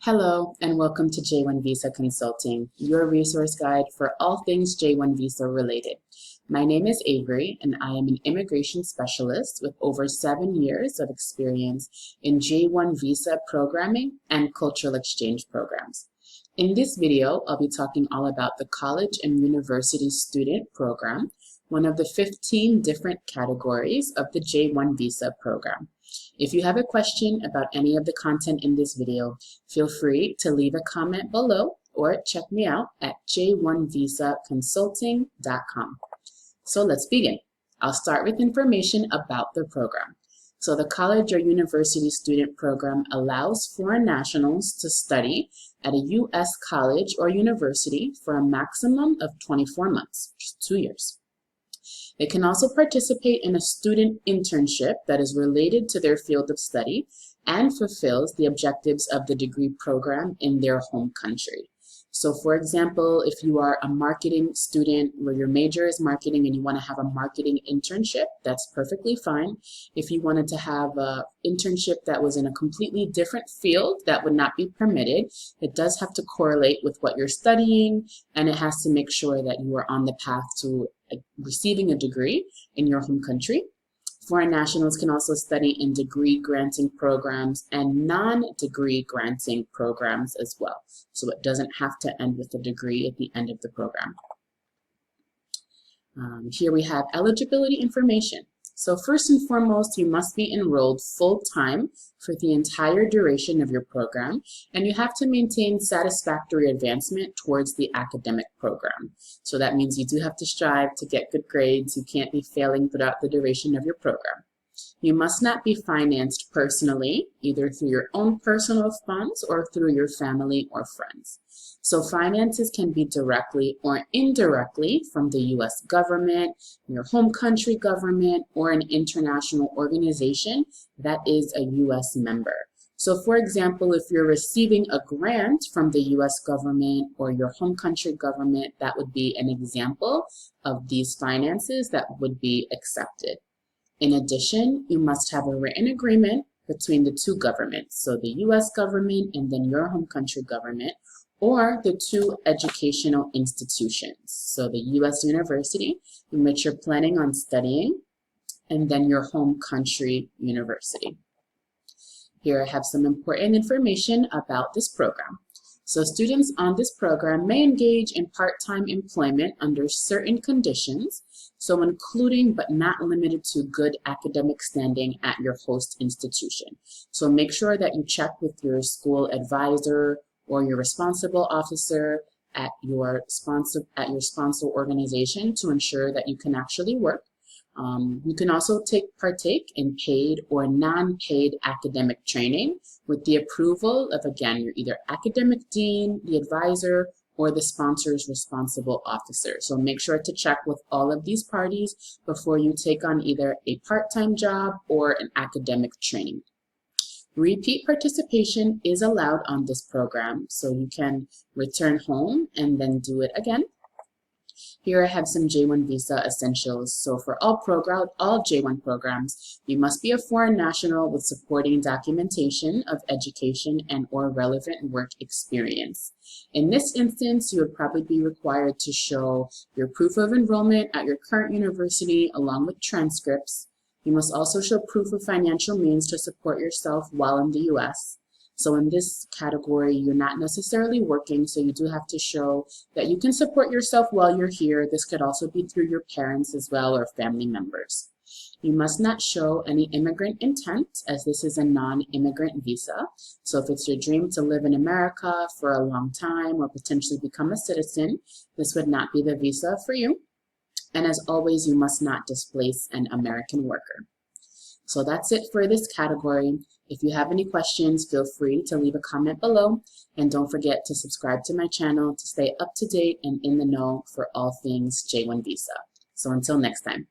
Hello, and welcome to J-1 Visa Consulting, your resource guide for all things J-1 Visa related. My name is Avery, and I am an immigration specialist with over 7 years of experience in J-1 Visa programming and cultural exchange programs. In this video, I'll be talking all about the College and University Student Program, one of the 15 different categories of the J-1 Visa program. If you have a question about any of the content in this video, feel free to leave a comment below or check me out at j1visaconsulting.com. So let's begin. I'll start with information about the program. So the College or University Student Program allows foreign nationals to study at a U.S. college or university for a maximum of 24 months, which is 2 years. They can also participate in a student internship that is related to their field of study and fulfills the objectives of the degree program in their home country. So for example, if you are a marketing student where your major is marketing and you want to have a marketing internship, that's perfectly fine. If you wanted to have an internship that was in a completely different field, that would not be permitted. It does have to correlate with what you're studying, and it has to make sure that you are on the path to receiving a degree in your home country. Foreign nationals can also study in degree granting programs and non-degree granting programs as well. So it doesn't have to end with a degree at the end of the program. Here we have eligibility information. So first and foremost, you must be enrolled full-time for the entire duration of your program, and you have to maintain satisfactory advancement towards the academic program. So that means you do have to strive to get good grades. You can't be failing throughout the duration of your program. You must not be financed personally, either through your own personal funds or through your family or friends. So finances can be directly or indirectly from the U.S. government, your home country government, or an international organization that is a U.S. member. So for example, if you're receiving a grant from the U.S. government or your home country government, that would be an example of these finances that would be accepted. In addition, you must have a written agreement between the two governments, so the U.S. government and then your home country government, or the two educational institutions, so the U.S. university in which you're planning on studying, and then your home country university. Here I have some important information about this program. So students on this program may engage in part-time employment under certain conditions, so including but not limited to good academic standing at your host institution. So make sure that you check with your school advisor or your responsible officer at your sponsor organization to ensure that you can actually work. You can also partake in paid or non-paid academic training with the approval of, again, your either academic dean, the advisor, or the sponsor's responsible officer. So make sure to check with all of these parties before you take on either a part-time job or an academic training. Repeat participation is allowed on this program, so you can return home and then do it again. Here I have some J-1 Visa essentials. So for all J-1 programs, you must be a foreign national with supporting documentation of education and or relevant work experience. In this instance, you would probably be required to show your proof of enrollment at your current university along with transcripts. You must also show proof of financial means to support yourself while in the U.S. So in this category, you're not necessarily working, so you do have to show that you can support yourself while you're here. This could also be through your parents as well or family members. You must not show any immigrant intent, as this is a non-immigrant visa. So if it's your dream to live in America for a long time or potentially become a citizen, this would not be the visa for you. And as always, you must not displace an American worker. So that's it for this category. If you have any questions, feel free to leave a comment below. And don't forget to subscribe to my channel to stay up to date and in the know for all things J-1 Visa. So until next time.